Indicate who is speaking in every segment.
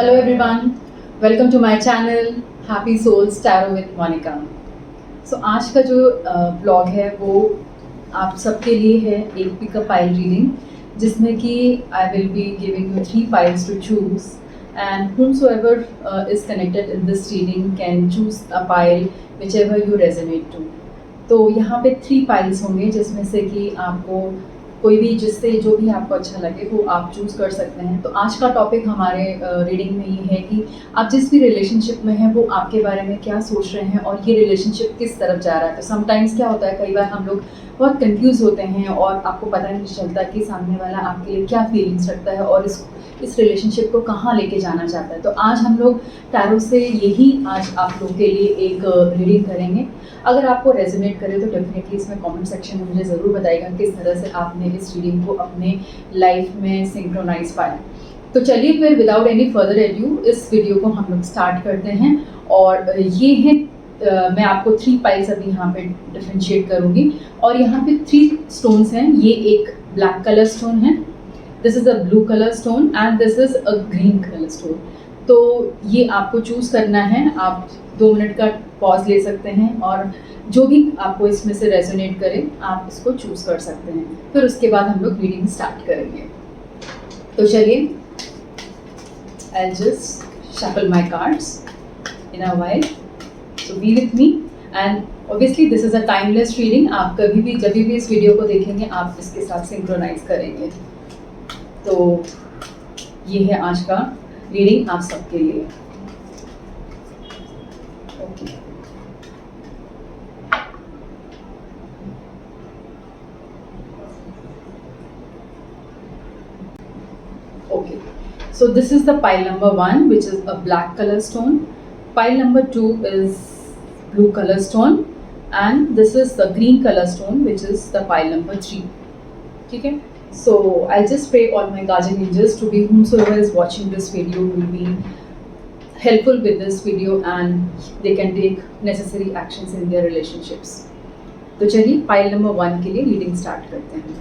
Speaker 1: Hello everyone, welcome to my channel Happy Souls Tarot with Monica. So आज का जो blog है वो आप सबके लिए है एक पिकअप पाइल रीडिंग जिसमें कि I will be giving you 3 piles to choose and whomsoever is connected in this reading can choose a pile whichever you resonate to. तो यहाँ पे 3 पाइल्स होंगे जिसमें से कि आपको कोई भी जिससे जो भी आपको अच्छा लगे वो आप चूज़ कर सकते हैं। तो आज का टॉपिक हमारे रीडिंग में ये है कि आप जिस भी रिलेशनशिप में हैं वो आपके बारे में क्या सोच रहे हैं और ये रिलेशनशिप किस तरफ जा रहा है। तो समटाइम्स क्या होता है, कई बार हम लोग बहुत कंफ्यूज होते हैं और आपको पता नहीं चलता कि सामने वाला आपके लिए क्या फीलिंग्स रखता है और इस रिलेशनशिप को कहाँ लेके जाना चाहता है। तो आज हम लोग टैरो से यही आज आप लोग के लिए एक रीडिंग करेंगे। अगर आपको रेजोनेट करे तो डेफिनेटली इसमें कमेंट सेक्शन में मुझे ज़रूर बताइएगा किस तरह से आपने इस रीडिंग को अपने लाइफ में सिंक्रोनाइज पाया। तो चलिए फिर विदाउट एनी फर्दर एड्यू इस वीडियो को हम लोग स्टार्ट करते हैं। और ये है मैं आपको 3 पाइल्स अभी यहाँ पे डिफ्रेंशिएट करूँगी और यहाँ पे 3 स्टोन्स हैं। ये एक ब्लैक कलर स्टोन है, this is a blue colour stone and this is a green colour stone. तो ये आपको चूज़ करना है। आप 2 मिनट का पॉज ले सकते हैं और जो भी आपको इसमें से रेजोनेट करे आप इसको चूज़ कर सकते हैं। फिर उसके बाद हम लोग रीडिंग स्टार्ट करेंगे। तो चलिए, I'll just shuffle my cards in a while. So be with me and obviously this is a timeless reading. आप कभी भी जब भी इस वीडियो को देखेंगे आप इसके साथ सिंक्रोनाइज करेंगे। तो ये है आज का रीडिंग आप सबके लिए। Okay, okay, so this is the pile number 1 which is a black color stone, pile number 2 is blue color stone and this is the green color stone which is the pile number 3. Okay, so I'll just pray all my guardian angels to be whomsoever is watching this video will be helpful with this video and they can take necessary actions in their relationships. तो चलिए pile number 1 के लिए reading start करते हैं।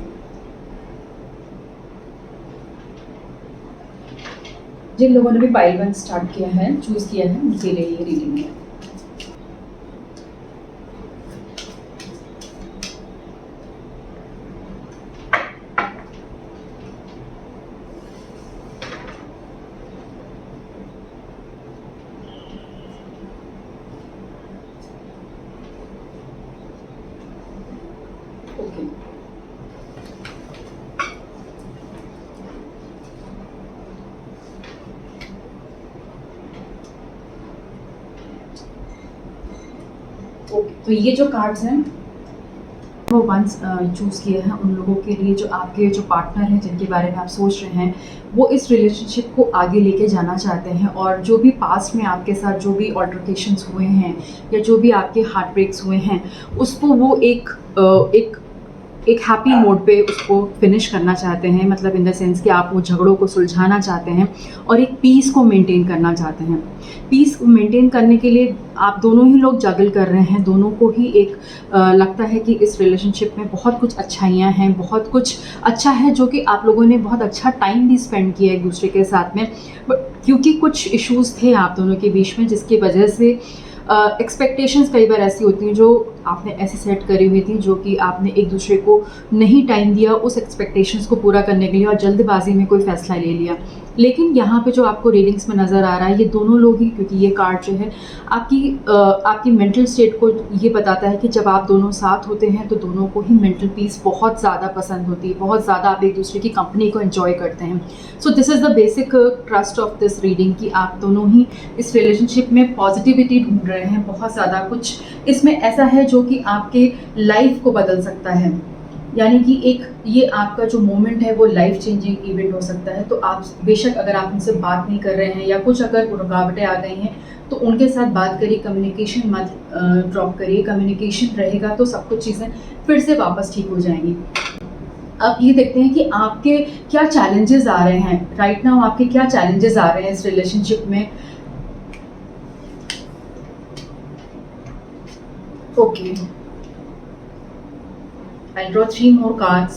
Speaker 1: जिन लोगों ने भी pile 1 start किया है, चूज किया है, उनके लिए ये रीडिंग है। ओके, तो ये जो कार्ड्स हैं वो 1 चूज़ किए हैं उन लोगों के लिए जो आपके जो पार्टनर हैं, जिनके बारे में आप सोच रहे हैं, वो इस रिलेशनशिप को आगे लेके जाना चाहते हैं और जो भी पास्ट में आपके साथ जो भी ऑल्टरकेशंस हुए हैं या जो भी आपके हार्ट ब्रेक्स हुए हैं उसको वो एक हैप्पी मोड पे उसको फिनिश करना चाहते हैं। मतलब इन द सेंस कि आप वो झगड़ों को सुलझाना चाहते हैं और एक पीस को मेंटेन करना चाहते हैं। पीस को मेंटेन करने के लिए आप दोनों ही लोग जगल कर रहे हैं। दोनों को ही एक लगता है कि इस रिलेशनशिप में बहुत कुछ अच्छाइयाँ हैं, बहुत कुछ अच्छा है जो कि आप लोगों ने बहुत अच्छा टाइम भी स्पेंड किया एक दूसरे के साथ में। क्योंकि कुछ इश्यूज़ थे आप दोनों के बीच में जिसकी वजह से एक्सपेक्टेशंस कई बार ऐसी होती हैं जो आपने ऐसे सेट करी हुई थी जो कि आपने एक दूसरे को नहीं टाइम दिया उस एक्सपेक्टेशंस को पूरा करने के लिए और जल्दबाजी में कोई फ़ैसला ले लिया। लेकिन यहाँ पे जो आपको रीडिंग्स में नज़र आ रहा है ये दोनों लोग ही, क्योंकि ये कार्ड जो है आपकी मेंटल स्टेट को ये बताता है कि जब आप दोनों साथ होते हैं तो दोनों को ही मेंटल पीस बहुत ज़्यादा पसंद होती है, बहुत ज़्यादा आप एक दूसरे की कंपनी को एंजॉय करते हैं। So this is the basic trust of this reading कि आप दोनों ही इस रिलेशनशिप में पॉजिटिविटी ढूंढ रहे हैं। बहुत ज़्यादा कुछ इसमें ऐसा है जो कि आपके लाइफ को बदल सकता है, यानी कि एक ये आपका जो मोमेंट है वो लाइफ चेंजिंग इवेंट हो सकता है। तो आप बेशक अगर आप उनसे बात नहीं कर रहे हैं या कुछ अगर रुकावटें आ गई हैं तो उनके साथ बात करिए, कम्युनिकेशन मत ड्रॉप करिए। कम्युनिकेशन रहेगा तो सब कुछ चीज़ें फिर से वापस ठीक हो जाएंगी। अब ये देखते हैं कि आपके क्या चैलेंजेस आ रहे हैं राइट नाउ, आपके क्या चैलेंजेस आ रहे हैं इस रिलेशनशिप में। Okay, I'll draw 3 more cards.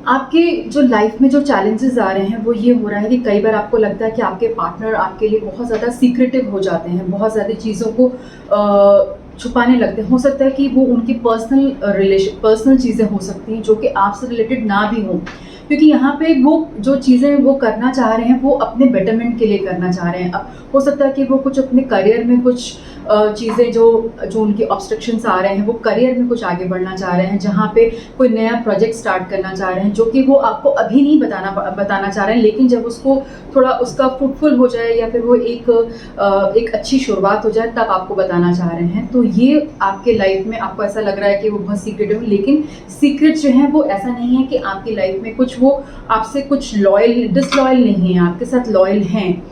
Speaker 1: आपके जो लाइफ में जो चैलेंजेस आ रहे हैं वो ये हो रहा है कि कई बार आपको लगता है कि आपके पार्टनर आपके लिए बहुत ज़्यादा सीक्रेटिव हो जाते हैं, बहुत ज़्यादा चीज़ों को छुपाने लगते हैं। हो सकता है कि वो उनकी पर्सनल चीज़ें हो सकती हैं जो कि आपसे रिलेटेड ना भी हों, क्योंकि यहाँ पे वो जो चीज़ें वो करना चाह रहे हैं वो अपने बेटरमेंट के लिए करना चाह रहे हैं। अब हो सकता है कि वो कुछ अपने करियर में कुछ चीज़ें जो जो उनके ऑब्स्ट्रक्शंस आ रहे हैं, वो करियर में कुछ आगे बढ़ना चाह रहे हैं, जहाँ पे कोई नया प्रोजेक्ट स्टार्ट करना चाह रहे हैं, जो कि वो आपको अभी नहीं बताना चाह रहे हैं, लेकिन जब उसको थोड़ा उसका फ्रूटफुल हो जाए या फिर वो एक अच्छी शुरुआत हो जाए तब आपको बताना चाह रहे हैं। तो ये आपके लाइफ में आपको ऐसा लग रहा है कि वो बहुत सीक्रेटिव है, लेकिन सीक्रेट जो है वो ऐसा नहीं है कि आपकी लाइफ में कुछ वो आपसे कुछ डिसलॉयल नहीं है, आपके साथ लॉयल हैं।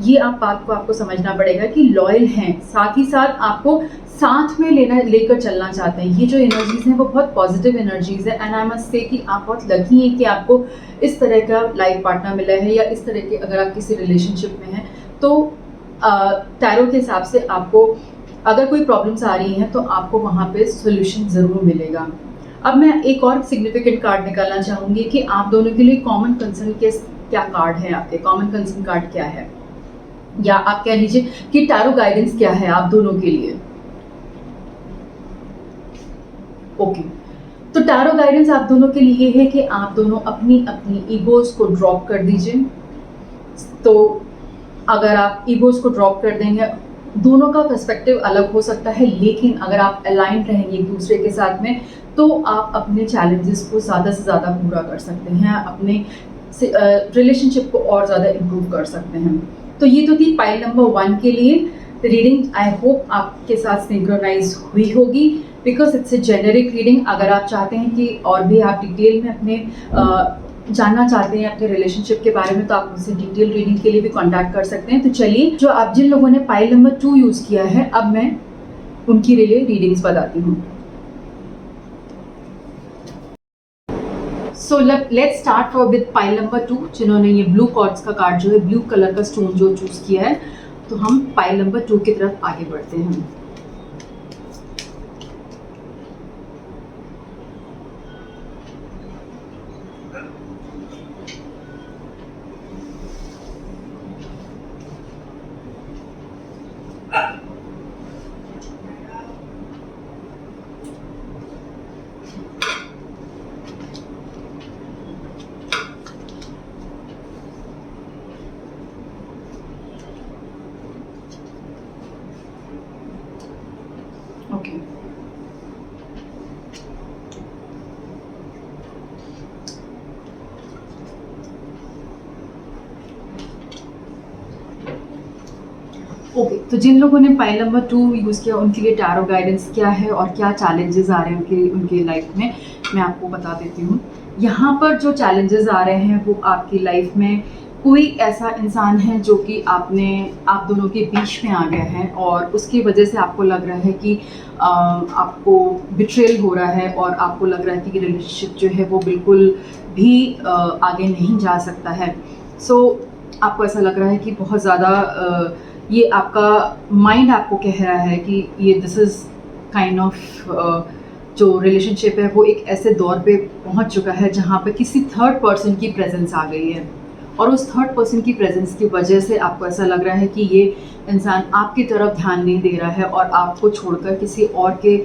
Speaker 1: ये आप बात को आपको समझना पड़ेगा कि लॉयल हैं, साथ ही साथ आपको साथ में लेकर चलना चाहते हैं। ये जो एनर्जीज हैं वो बहुत पॉजिटिव एनर्जीज है, एंड आई मस्ट से कि आप बहुत लकी हैं कि आपको इस तरह का लाइफ पार्टनर मिला है, या इस तरह के अगर आप किसी रिलेशनशिप में हैं तो टैरो के हिसाब से आपको अगर कोई प्रॉब्लम्स आ रही हैं तो आपको वहाँ पे सोल्यूशन ज़रूर मिलेगा। अब मैं एक और सिग्निफिकेंट कार्ड निकालना चाहूँगी कि आप दोनों के लिए कॉमन कंसर्न के क्या कार्ड है, आपके कॉमन कंसर्न कार्ड क्या है, या आप कह लीजिए कि टैरो गाइडेंस क्या है आप दोनों के लिए। ओके, तो टैरो गाइडेंस आप दोनों के लिए है कि आप दोनों अपनी अपनी ईगोज को ड्रॉप कर दीजिए। तो अगर आप ईगोज को ड्रॉप कर देंगे, दोनों का पर्सपेक्टिव अलग हो सकता है, लेकिन अगर आप अलाइन रहेंगे एक दूसरे के साथ में तो आप अपने चैलेंजेस को ज़्यादा से ज़्यादा पूरा कर सकते हैं, अपने रिलेशनशिप को और ज़्यादा इम्प्रूव कर सकते हैं। तो ये तो थी पाइल नंबर 1 के लिए रीडिंग। आई होप आपके साथ सिंक्रोनाइज हुई होगी, because it's a generic reading. अगर आप चाहते हैं कि और भी आप डिटेल में अपने जानना चाहते हैं अपने रिलेशनशिप के बारे में, तो आप मुझसे डिटेल रीडिंग के लिए भी कांटेक्ट कर सकते हैं। तो चलिए, जो आप जिन लोगों ने पाइल नंबर 2 यूज़ किया है, अब मैं उनके लिए रीडिंग्स बताती हूँ। So let's start with pile number 2, जिन्होंने ये ब्लू कॉर्ड्स का कार्ड जो है, ब्लू कलर का स्टोन जो चूज किया है। तो हम पाइल नंबर 2 की तरफ आगे बढ़ते हैं। ओके, ओके, तो जिन लोगों ने पाइल नंबर 2 यूज़ किया उनके लिए टैरो गाइडेंस क्या है और क्या चैलेंजेस आ रहे हैं उनके लाइफ में, मैं आपको बता देती हूँ। यहाँ पर जो चैलेंजेस आ रहे हैं वो आपकी लाइफ में कोई ऐसा इंसान है जो कि आप दोनों के बीच में आ गया है, और उसकी वजह से आपको लग रहा है कि आपको बिट्रेल हो रहा है, और आपको लग रहा है कि रिलेशनशिप जो है वो बिल्कुल भी आगे नहीं जा सकता है। सो आपको ऐसा लग रहा है कि बहुत ज़्यादा ये आपका माइंड आपको कह रहा है कि ये दिस इज़ काइंड ऑफ जो रिलेशनशिप है वो एक ऐसे दौर पे पहुंच चुका है जहाँ पे किसी थर्ड पर्सन की प्रेजेंस आ गई है, और उस थर्ड पर्सन की प्रेजेंस की वजह से आपको ऐसा लग रहा है कि ये इंसान आपकी तरफ ध्यान नहीं दे रहा है और आपको छोड़कर किसी और की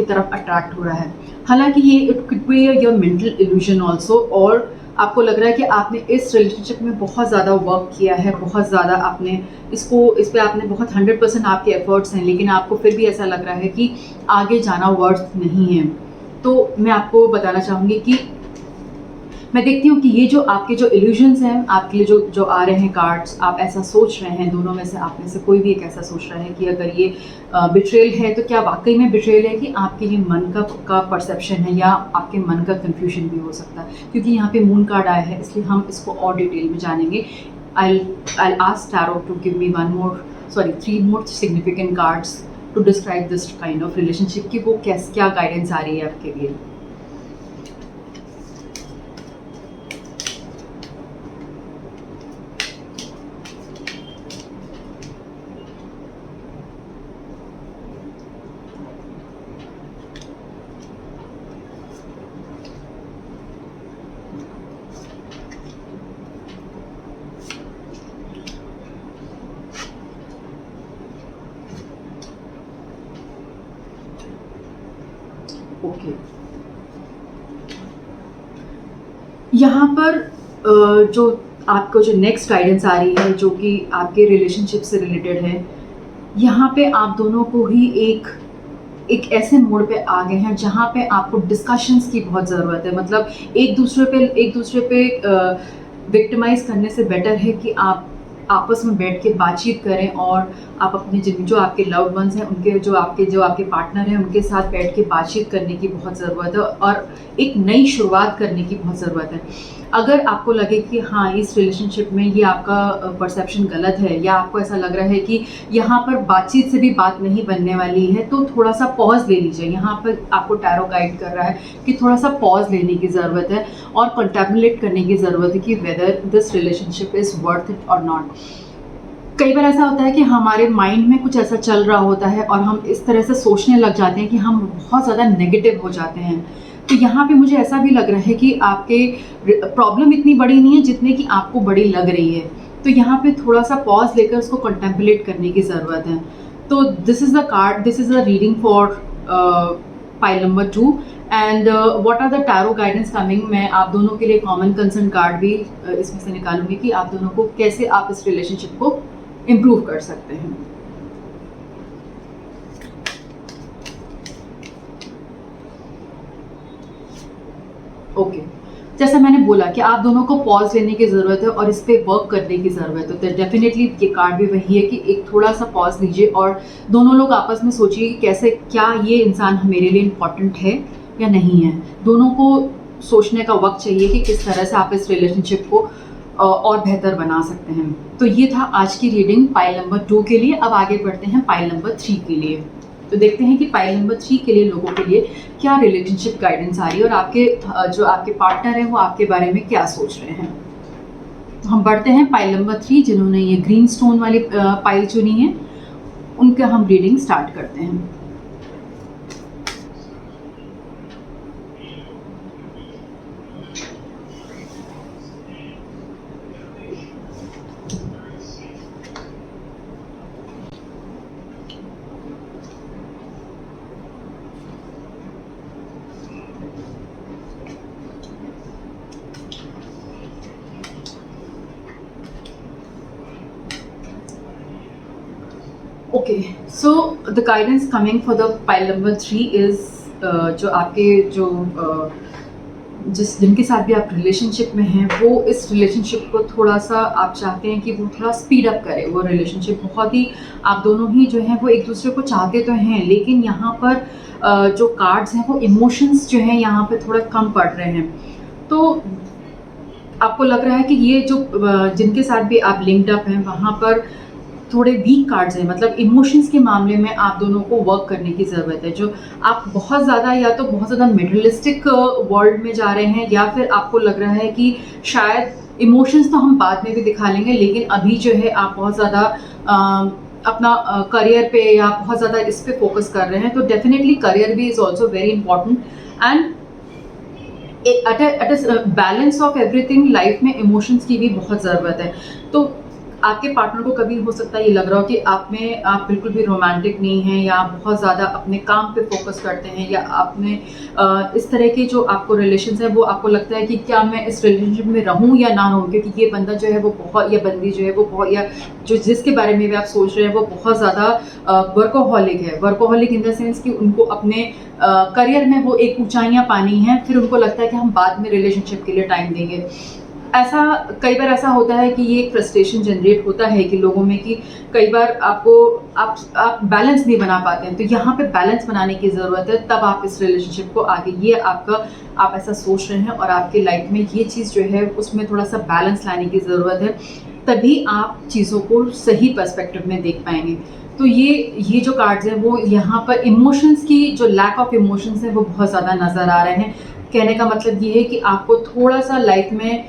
Speaker 1: तरफ अट्रैक्ट हो रहा है। हालांकि ये it could be your mental illusion also, और आपको लग रहा है कि आपने इस रिलेशनशिप में बहुत ज़्यादा वर्क किया है, बहुत ज़्यादा आपने इस पे आपने बहुत 100% आपके एफर्ट्स हैं, लेकिन आपको फिर भी ऐसा लग रहा है कि आगे जाना वर्थ नहीं है। तो मैं आपको बताना चाहूँगी कि मैं देखती हूँ कि ये जो आपके जो इल्यूजन्स हैं, आपके लिए जो आ रहे हैं कार्ड्स, आप ऐसा सोच रहे हैं, दोनों में से आप में से कोई भी एक ऐसा सोच रहा है कि अगर ये बिट्रेल है तो क्या वाकई में बिट्रेल है, कि आपके ये मन का परसेप्शन है, या आपके मन का कन्फ्यूजन भी हो सकता है। क्योंकि यहाँ पे मून कार्ड आया है, इसलिए हम इसको और डिटेल में जानेंगे। I'll ask Tarot to give me 3 more significant cards to describe this kind of relationship, कि वो क्या गाइडेंस आ रही है आपके लिए। ओके, यहाँ पर जो आपको जो नेक्स्ट गाइडेंस आ रही है जो कि आपके रिलेशनशिप से रिलेटेड है, यहाँ पे आप दोनों को ही एक ऐसे मोड़ पे आ गए हैं जहाँ पे आपको डिस्कशंस की बहुत ज़रूरत है। मतलब एक दूसरे पे विक्टिमाइज करने से बेटर है कि आप आपस में बैठ के बातचीत करें और आप अपने जो आपके लव्ड वंस हैं उनके जो आपके पार्टनर हैं उनके साथ बैठ के बातचीत करने की बहुत ज़रूरत है और एक नई शुरुआत करने की बहुत ज़रूरत है। अगर आपको लगे कि हाँ, इस रिलेशनशिप में ये आपका परसेप्शन गलत है या आपको ऐसा लग रहा है कि यहाँ पर बातचीत से भी बात नहीं बनने वाली है, तो थोड़ा सा पॉज ले लीजिए। यहाँ पर आपको टैरो गाइड कर रहा है कि थोड़ा सा पॉज लेने की ज़रूरत है और कंटेम्पलेट करने की ज़रूरत है कि whether this relationship is worth it और नॉट। कई बार ऐसा होता है कि हमारे माइंड में कुछ ऐसा चल रहा होता है और हम इस तरह से सोचने लग जाते हैं कि हम बहुत ज़्यादा नेगेटिव हो जाते हैं। तो यहाँ पे मुझे ऐसा भी लग रहा है कि आपके प्रॉब्लम इतनी बड़ी नहीं है जितनी कि आपको बड़ी लग रही है। तो यहाँ पे थोड़ा सा पॉज लेकर उसको कंटेम्पलेट करने की ज़रूरत है। तो this is the reading for pile number 2 and what are the tarot guidance coming. मैं आप दोनों के लिए कॉमन कंसर्न कार्ड भी इसमें से निकालूंगी कि आप दोनों को कैसे आप इस रिलेशनशिप को इम्प्रूव कर सकते हैं। ओके, जैसा मैंने बोला कि आप दोनों को पॉज लेने की ज़रूरत है और इस पर वर्क करने की ज़रूरत है। तो डेफिनेटली ये कार्ड भी वही है कि एक थोड़ा सा पॉज लीजिए और दोनों लोग आपस में सोचिए कि कैसे, क्या ये इंसान मेरे लिए इम्पॉर्टेंट है या नहीं है। दोनों को सोचने का वक्त चाहिए कि किस तरह से आप इस रिलेशनशिप को और बेहतर बना सकते हैं। तो ये था आज की रीडिंग पाइल नंबर 2 के लिए। अब आगे बढ़ते हैं पाइल नंबर 3 के लिए। तो देखते हैं कि पाइल नंबर 3 के लिए लोगों के लिए क्या रिलेशनशिप गाइडेंस आ रही है और आपके जो आपके पार्टनर हैं वो आपके बारे में क्या सोच रहे हैं। तो हम बढ़ते हैं पाइल नंबर 3। जिन्होंने ये ग्रीन स्टोन वाली पाइल चुनी है उनका हम रीडिंग स्टार्ट करते हैं। Okay, so the guidance coming for the pile number 3 is जो आपके जिनके साथ भी आप रिलेशनशिप में हैं वो इस रिलेशनशिप को थोड़ा सा आप चाहते हैं कि वो थोड़ा स्पीड अप करे। वो रिलेशनशिप बहुत ही, आप दोनों ही जो हैं वो एक दूसरे को चाहते तो हैं, लेकिन यहाँ पर जो कार्ड्स हैं वो इमोशंस जो हैं यहाँ पे थोड़ा कम पड़ रहे हैं। तो आपको लग रहा है कि ये जो जिनके साथ भी आप लिंक्ड अप हैं वहाँ पर थोड़े वीक कार्ड्स हैं। मतलब इमोशंस के मामले में आप दोनों को वर्क करने की ज़रूरत है। जो आप बहुत ज़्यादा या तो बहुत ज़्यादा मेटेरियलिस्टिक वर्ल्ड में जा रहे हैं या फिर आपको लग रहा है कि शायद इमोशंस तो हम बाद में भी दिखा लेंगे, लेकिन अभी जो है आप बहुत ज़्यादा अपना करियर पे या बहुत ज़्यादा इस पे फोकस कर रहे हैं। तो डेफिनेटली करियर भी is also very important and at balance of everything life में इमोशंस की भी बहुत ज़रूरत है। तो आपके पार्टनर को कभी हो सकता है ये लग रहा हो कि आप बिल्कुल भी रोमांटिक नहीं हैं या आप बहुत ज़्यादा अपने काम पे फोकस करते हैं या आपने इस तरह के जो आपको रिलेशंस हैं वो आपको लगता है कि क्या मैं इस रिलेशनशिप में रहूं या ना रहूं, क्योंकि ये बंदा जो है वो बहुत, या बंदी जो है वो बहुत, या जो जिसके बारे में भी आप सोच रहे हैं वो बहुत ज़्यादा वर्कोहॉलिक है। वर्कोहॉलिक इन द सेंस कि उनको अपने करियर में वो एक ऊंचाइयाँ पानी हैं, फिर उनको लगता है कि हम बाद में रिलेशनशिप के लिए टाइम देंगे। ऐसा कई बार ऐसा होता है कि ये एक फ्रस्ट्रेशन जनरेट होता है कि लोगों में, कि कई बार आप बैलेंस नहीं बना पाते हैं। तो यहाँ पे बैलेंस बनाने की ज़रूरत है, तब आप इस रिलेशनशिप को आगे, ये आप ऐसा सोच रहे हैं और आपके लाइफ में ये चीज़ जो है उसमें थोड़ा सा बैलेंस लाने की ज़रूरत है, तभी आप चीज़ों को सही पर्सपेक्टिव में देख पाएंगे। तो ये जो कार्ड्स हैं वो यहाँ पर इमोशंस की, जो लैक ऑफ इमोशंस है वो बहुत ज़्यादा नज़र आ रहे हैं। कहने का मतलब ये है कि आपको थोड़ा सा लाइफ में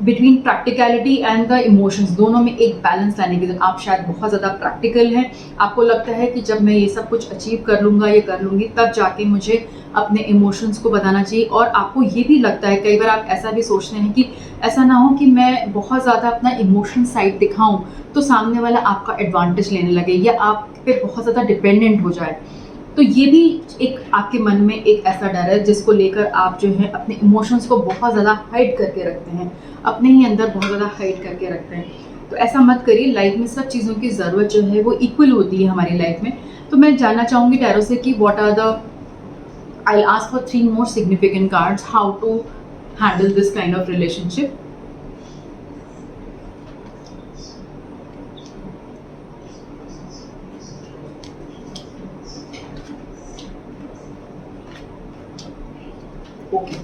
Speaker 1: between practicality and the emotions दोनों में एक बैलेंस लाने की जरूरत। आप शायद बहुत ज़्यादा प्रैक्टिकल हैं, आपको लगता है कि जब मैं ये सब कुछ अचीव कर लूँगा, ये कर लूँगी, तब जाके मुझे अपने इमोशंस को बताना चाहिए। और आपको ये भी लगता है, कई बार आप ऐसा भी सोचते हैं कि ऐसा ना हो कि मैं बहुत ज़्यादा अपना इमोशन साइड दिखाऊँ तो सामने वाला आपका एडवांटेज लेने लगे या आप पे बहुत ज़्यादा डिपेंडेंट हो जाए। तो ये भी एक आपके मन में एक ऐसा डर है जिसको लेकर आप जो है अपने इमोशंस को बहुत ज़्यादा हाइड करके रखते हैं, अपने ही अंदर बहुत ज़्यादा हाइड करके रखते हैं। तो ऐसा मत करिए, लाइफ में सब चीज़ों की ज़रूरत जो है वो इक्वल होती है हमारी लाइफ में। तो मैं जानना चाहूँगी टैरो से कि what are the, I'll ask for 3 more significant cards how to handle this kind of relationship. Okay,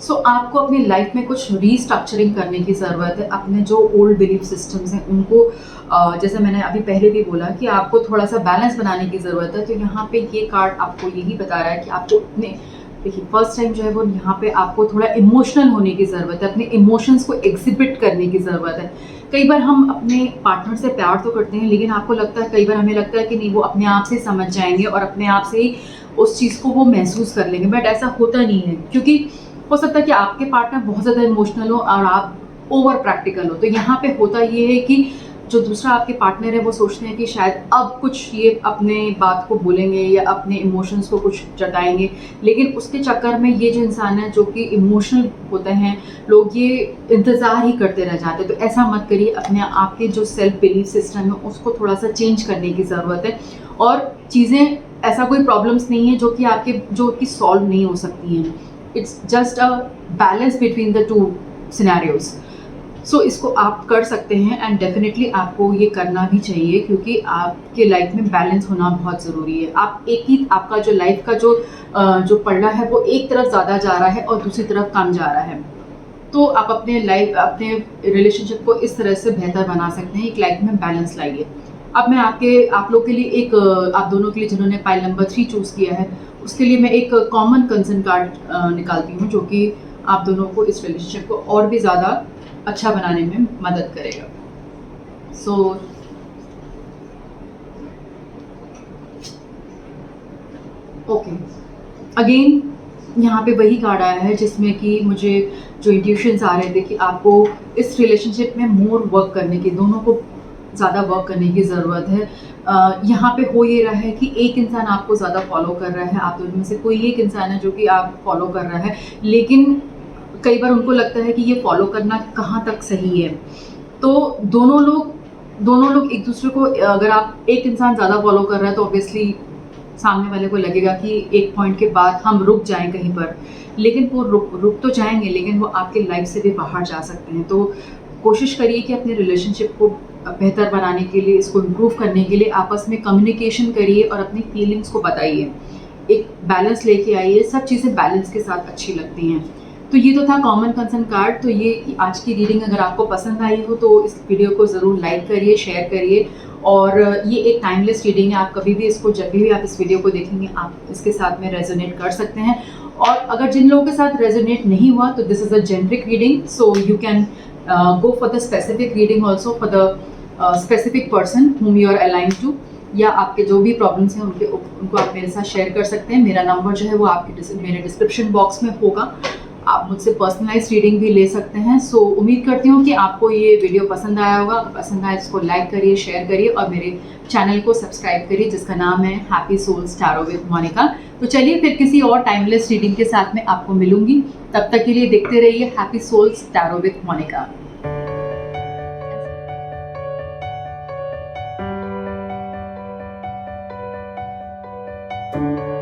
Speaker 1: so आपको अपनी लाइफ में कुछ रीस्ट्रक्चरिंग करने की ज़रूरत है। अपने जो ओल्ड बिलीफ सिस्टम्स हैं उनको जैसे मैंने अभी पहले भी बोला कि आपको थोड़ा सा बैलेंस बनाने की ज़रूरत है। तो यहाँ पे ये कार्ड आपको यही बता रहा है कि आपको अपने, देखिए फर्स्ट टाइम जो है वो यहाँ पे आपको थोड़ा इमोशनल होने की ज़रूरत है, अपने इमोशंस को एग्जिबिट करने की ज़रूरत है। कई बार हम अपने पार्टनर से प्यार तो करते हैं, लेकिन आपको लगता है, कई बार हमें लगता है कि नहीं, वो अपने आप से समझ जाएंगे और अपने आप से ही उस चीज़ को वो महसूस कर लेंगे, बट ऐसा होता नहीं है। क्योंकि हो सकता है कि आपके पार्टनर बहुत ज़्यादा इमोशनल हो और आप ओवर प्रैक्टिकल हो। तो यहाँ पे होता ये है कि जो दूसरा आपके पार्टनर है वो सोचते हैं कि शायद अब कुछ ये अपने बात को बोलेंगे या अपने इमोशंस को कुछ जताएंगे, लेकिन उसके चक्कर में ये जो इंसान है जो कि इमोशनल होते हैं लोग, ये इंतज़ार ही करते रह जाते हैं। तो ऐसा मत करिए, अपने आपके जो सेल्फ बिलीफ सिस्टम है उसको थोड़ा सा चेंज करने की ज़रूरत है। और चीज़ें, ऐसा कोई प्रॉब्लम्स नहीं है जो कि सॉल्व नहीं हो सकती हैं। It's just a balance between the two scenarios. So इसको आप कर सकते हैं एंड डेफिनेटली आपको ये करना भी चाहिए, क्योंकि आपके लाइफ में बैलेंस होना बहुत ज़रूरी है। आप एक ही, आपका जो लाइफ का जो पलड़ा है वो एक तरफ ज़्यादा जा रहा है और दूसरी तरफ कम जा रहा है। तो आप अपने रिलेशनशिप को इस तरह से बेहतर बना सकते हैं, एक लाइफ में बैलेंस लाइए। अब मैं आप लोग के लिए एक, आप दोनों के लिए जिन्होंने पाइल नंबर 3 चूज़ किया है उसके लिए मैं एक कॉमन कंसर्न कार्ड निकालती हूँ, जो कि आप दोनों को इस रिलेशनशिप को और भी ज़्यादा अच्छा बनाने में मदद करेगा। सो ओके, अगेन यहाँ पे वही कार्ड आया है जिसमें कि मुझे जो इंट्यूशंस आ रहे थे कि आपको इस रिलेशनशिप में मोर वर्क करने की, दोनों को ज़्यादा वर्क करने की ज़रूरत है। यहाँ पे हो ये रहा है कि एक इंसान आपको ज़्यादा फॉलो कर रहा है, आप दोनों में से कोई एक इंसान है जो कि आप फॉलो कर रहा है, लेकिन कई बार उनको लगता है कि ये फॉलो करना कहाँ तक सही है। तो दोनों लोग एक दूसरे को, अगर आप एक इंसान ज़्यादा फॉलो कर रहा है तो ऑब्वियसली सामने वाले को लगेगा कि एक पॉइंट के बाद हम रुक जाएं कहीं पर, लेकिन वो रुक तो जाएंगे, लेकिन वो आपके लाइफ से भी बाहर जा सकते हैं। तो कोशिश करिए कि अपने रिलेशनशिप को बेहतर बनाने के लिए, इसको इम्प्रूव करने के लिए आपस में कम्युनिकेशन करिए और अपनी फीलिंग्स को बताइए, एक बैलेंस लेके आइए। सब चीज़ें बैलेंस के साथ अच्छी लगती हैं। तो ये तो था कॉमन कंसर्न कार्ड। तो ये आज की रीडिंग अगर आपको पसंद आई हो तो इस वीडियो को ज़रूर लाइक करिए, शेयर करिए। और ये एक टाइमलेस रीडिंग है, आप कभी भी इसको, जब भी आप इस वीडियो को देखेंगे आप इसके साथ में रेजोनेट कर सकते हैं। और अगर जिन लोगों के साथ रेजोनेट नहीं हुआ तो this is a generic reading, so you can go for the specific reading also for the specific person whom you are aligned to, या आपके जो भी प्रॉब्लम्स हैं उनको आप मेरे साथ शेयर कर सकते हैं। मेरा नंबर जो है वो मेरे डिस्क्रिप्शन बॉक्स में होगा, आप मुझसे पर्सनलाइज रीडिंग भी ले सकते हैं। सो उम्मीद करती हूँ कि आपको ये वीडियो पसंद आया होगा। अगर पसंद आए इसको लाइक करिए, शेयर करिए और मेरे चैनल को सब्सक्राइब करिए जिसका नाम है happy souls tarot with Monika. तो चलिए फिर किसी और टाइमलेस रीडिंग के साथ में आपको मिलूंगी, तब तक के लिए देखते रहिए happy souls tarot with Monika.
Speaker 2: thank you